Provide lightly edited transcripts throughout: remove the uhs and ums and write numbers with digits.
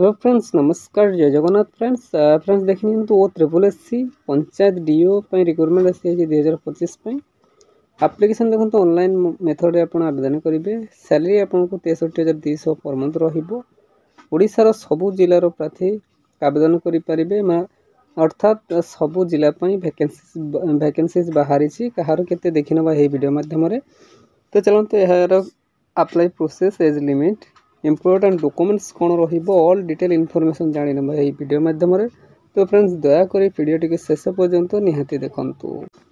Hello friends नमस्कार जय Jagannath friends देखी नियंतु O triple SC panchayat DEO recruitment आसी 2025 आप्लिकेसन देखो ऑनलाइन मेथड रे आपण आवेदन करेंगे। सैलरी आपको 63,200 पर मंथ रोशार सबू जिलार प्रार्थी आवेदन करेंगे अर्थात सबू जिला वैकेंसीज बाहरी कहार के देखी ना वीडियो मध्यम तो चलते यार apply process age limit important documents कौन रॉल डिटेल इनफॉरमेशन जानी ना ये वीडियो मध्यम तो फ्रेंड्स दयाकोरी वीडियो टी शेष पर्यंत निहाती देखु।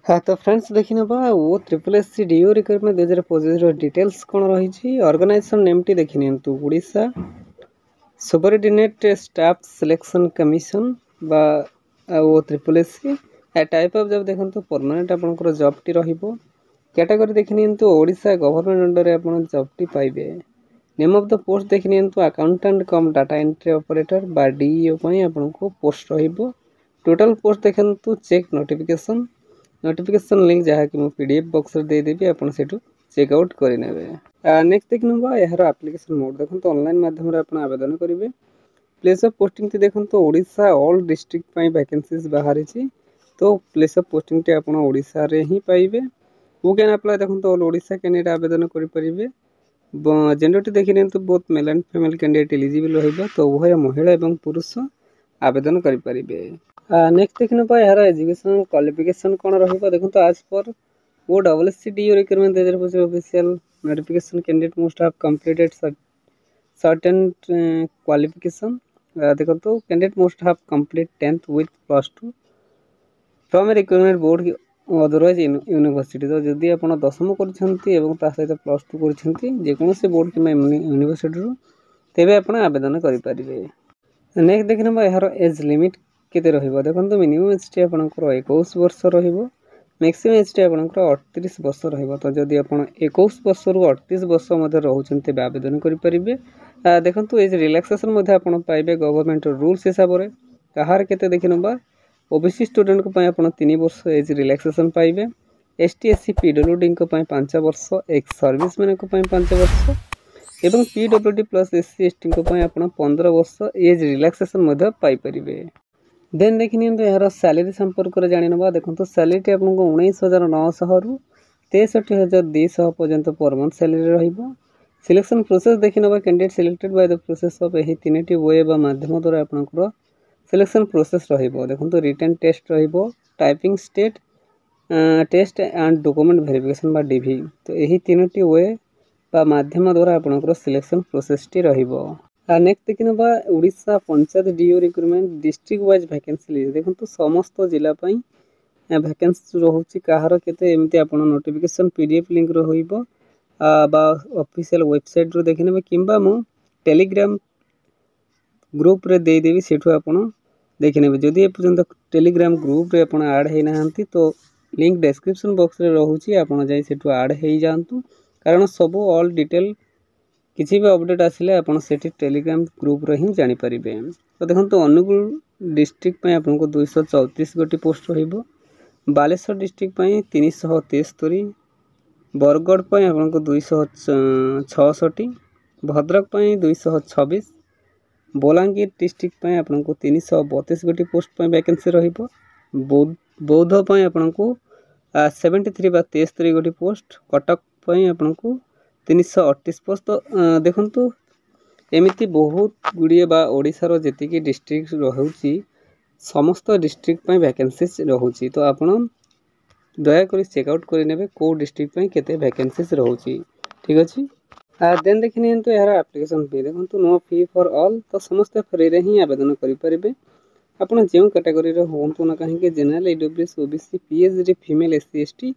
हाँ तो फ्रेंड्स देखी ना O triple SC DEO recruitment 2025 details कौन रही ऑर्गेनाइजेशन नेम टी देखी नियंतु Odisha subordinate staff selection commission बा O triple SC type of job देखो तो परमानेंट आपंकर जॉब टी रहिबो। कैटेगरी देखी नियंतु ओडिशा गवर्नमेंट अंडर आप जॉब टी पाइबे। नेम ऑफ द पोस्ट देखी नियंतु accountant cum data entry operator बा डीईओ पई आपनको पोस्ट रहिबो। टोटल पोस्ट देखंतु चेक नोटिफिकेशन लिंक जहाँ कि मु पीडीएफ बॉक्स रे दे देबी आपण सेटू चेक आउट करि नेबे। नेक्स्ट देखि नबा यार एप्लीकेशन मोड देखंतु ऑनलाइन माध्यम रे आपण आवेदन करिवे। प्लेस ऑफ पोस्टिंग ती देखंतु ओडिशा ऑल डिस्ट्रिक्ट पई वैकेंसीज बाहरी छी तो प्लेस ऑफ पोस्टिंग ती आपण ओडिशा रे ही पाइबे। हु कैन अप्लाई देखंतु ऑल ओडिशा कैंडिडेट आवेदन करि परिबे। जेंडर टी देखि नियंतु both male and female candidate eligible रहिबो तो उभय महिला एवं पुरुष आवेदन करि परिबे। नेक्स्ट देखि नबा यार एजुकेशन क्वालिफिकेशन कोन रहिबो देखंतु आज पर O double SC DEO recruitment 2025 official notification candidate must have completed certain qualification देखंतु candidate must have complete 10th with +2 from a recruitment board otherwise university तो जदि आप 10th कर सहित +2 कर बोर्ड कि यूनिवर्सिटी तेरे आप आवेदन करेंगे। नेक्स्ट देखने यार एज लिमिट केते रहिबो देखंतु मिनिमम एज टी आपनकर 21 वर्ष रहिबो। मैक्सिमम एज टी आपनकर 38 वर्ष रहिबो तो जदि आपण 21 वर्ष रु 38 वर्ष मध्ये रहउछन्ते आवेदन करि परिबे। देखंतु एज रिलैक्सेशन मध्ये आपण पाइबे गवर्नमेंट रूल्स हिसाब रे कहार केते देखिनबा ओबीसी स्टूडेंट को 3 वर्ष एज रिलैक्सेशन पाइबे। एसटी एससी पीडब्ल्यूडी को 5 वर्ष एक्स सर्विस मैन को 5 वर्ष एवं पीडब्ल्यूडी प्लस एससी एसटी को 15 वर्ष एज रिलैक्सेशन मध्ये पाई परिबे। देन देखि नियंतु यार सैलरी संपर्क रे जानि नबा देखंतु सैलरी आपनको 19,900 रु 63,200 पर्यंत पर मंथ सैलरी रहिबो। सिलेक्शन प्रोसेस देखि नबा candidate selected by the process of एही तीनटी वे बा माध्यम द्वारा आपनकर सिलेक्शन प्रोसेस रहिबो। देखंतु रिटन टेस्ट रहिबो typing state test and document verification बा डीवी तो एही तीनटी वे बा माध्यम द्वारा आपनकर सिलेक्शन प्रोसेस टी रहिबो। नेक्स्ट देखिनबा Odisha panchayat DEO recruitment district wise vacancy list देखंतु समस्त जिला पई वैकेंसी रहउची कहार केते एमती आपण नोटिफिकेशन पीडीएफ लिंक रहिबो बा ऑफिशियल वेबसाइट रो देखिनबे किंबा मु टेलीग्राम ग्रुप रे दे देबी सेठु आपण देखिने जदि ए पर्यंत टेलीग्राम ग्रुप रे आपण ऐड हे नाहंती तो लिंक डिस्क्रिप्शन बॉक्स रे रहउची आपण जाई सेठु ऐड हे जांतु कारण सब ऑल डिटेल किसी भी अपडेट आसिले आपण सेठी टेलीग्राम ग्रुप रे ही जानि परिबे। तो देखंतु अनुगुल डिस्ट्रिक्ट पय आपनको 234 गोटी पोस्ट रहिबो। बालेश्वर डिस्ट्रिक्ट पय 373 बरगढ़ पय आपनको 266 भद्रक पय 226 बलांगीर डिस्ट्रिक्ट पय आपनको 332 गोटी पोस्ट पय वैकेंसी रहिबो। बौद्ध पय आपनको 73 बा 63 गोटी पोस्ट कटक पय आपनको 338 पोस्ट तो देखंतु एमिति बहुत गुड़िए बा ओडिसा रो जेतिकी डिस्ट्रिक्ट रहउची समस्त डिस्ट्रिक्ट पय वैकेंसीज रहउची तो आपण दया करी चेक आउट करि नेबे को डिस्ट्रिक्ट पय केते वैकेंसीज रहउची ठीक अछि। देन देखिने तो यार एप्लीकेशन फी देखंतु नो फी फॉर ऑल तो समस्त फ्री रे ही आवेदन करि परिबे। आपण जेउ कैटेगरी रे होंतु ना काहे के general EWS OBC PhD female SC ST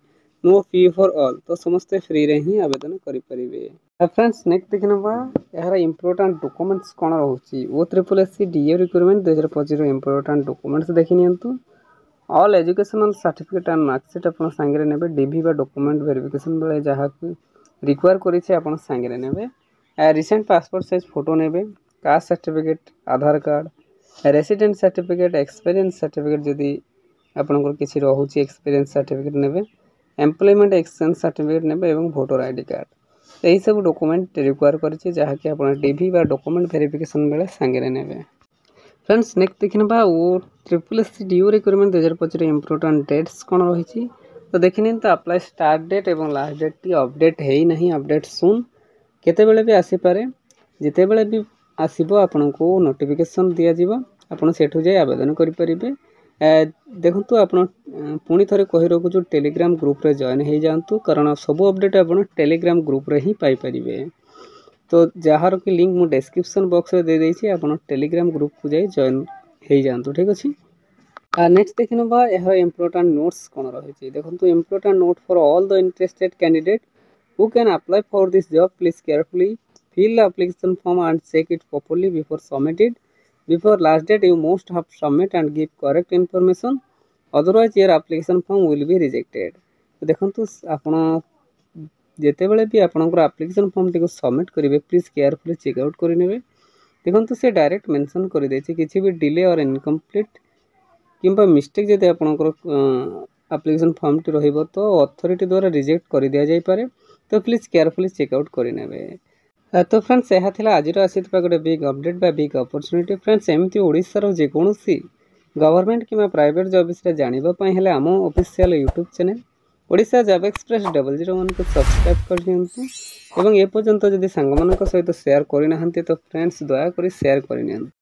no fee for all तो समस्त फ्री रे ही आवेदन करि परिबे। फ्रेंड्स नेक्स्ट देखिनबा यार इंपोर्टेंट डॉक्यूमेंट्स कोन रहउची O triple SC DEO recruitment 2025 रो इंपोर्टेंट डॉक्यूमेंट्स देखिनियंतु all educational certificate and marksheet अपन संगे नेबे डीवी बा डॉक्यूमेंट वेरिफिकेशन बेले जहा रिक्वायर करिছে आपण संगे नेबे। रिसेंट पासपोर्ट साइज फोटो नेबे caste certificate Aadhaar card resident certificate experience certificate जदि आपनकर किछि रहउची एक्सपीरियंस सर्टिफिकेट नेबे एम्प्लॉयमेंट एक्सचेंज सर्टिफिकेट नेबे एवं वोटर आईडी कार्ड यही सब डॉक्यूमेंट रिक्वायर करिछि जहाँकि आपण डीवी बा डॉक्यूमेंट वेरिफिकेशन बेले सांगे नेबे। फ्रेंड्स नेक्स्ट देखिनबा O triple SC DEO requirement 2025 important dates कौन रही तो देखिए तो अप्लाई स्टार्ट डेट और लास्ट डेट टी अपडेट है नहीं अपडेट सुन केतेबेले भी आसीपारे जितेबेले भी आसीबो आपनको नोटिफिकेशन दिया जिवो आपण सेठु जाय आवेदन करि परिबे। देखंतु आपण पुणी थरे कहि रखु जो टेलीग्राम ग्रुप रे जॉइन हो जांतु कारण सब अपडेट आपण टेलीग्राम ग्रुप रे ही पाई परिबे। तो जहार की लिंक मु डिस्क्रिप्शन बॉक्स रे दे देछि आपण टेलीग्राम ग्रुप को जाय जॉइन हो जांतु ठीक अछि। नेक्स्ट देखिनबा यह इम्पोर्टेंट नोट्स कौन रही देखो important note for all the interested candidate who can apply for this job please carefully fill the application form and check it properly before submitted. Before last date you must have submit and give correct information, otherwise your application form will be rejected. तो देखंतु आपण जेते बेले भी आपनकर application form टिको submit करिवे please carefully check out करि नेबे। देखंतु से डायरेक्ट मेंशन करि दैछि किछि भी डिले और इनकम्प्लीट किंबा मिस्टेक जदि आपनकर एप्लिकेशन फॉर्म टी रहिबो तो अथॉरिटी द्वारा रिजेक्ट कर दिया जाय पारे तो प्लीज केयरफुली चेक आउट करि नेबे। तो फ्रेंड्स यह थिला आज आसीथिबा गोटे बिग अपडेट बा बिग अपॉर्चुनिटी। फ्रेंड्स एमती ओडिसा जे कोनोसी गवर्नमेंट किंबा प्राइवेट जॉब विषय जानिबा पई हेले आम official YouTube channel Odisha job express 001 को सब्सक्राइब कर दियंतु एवं ए पर्यंत जदि सांगमानक सहित शेयर करि नाहंती तो फ्रेंड्स दया करी शेयर करि नियंतु।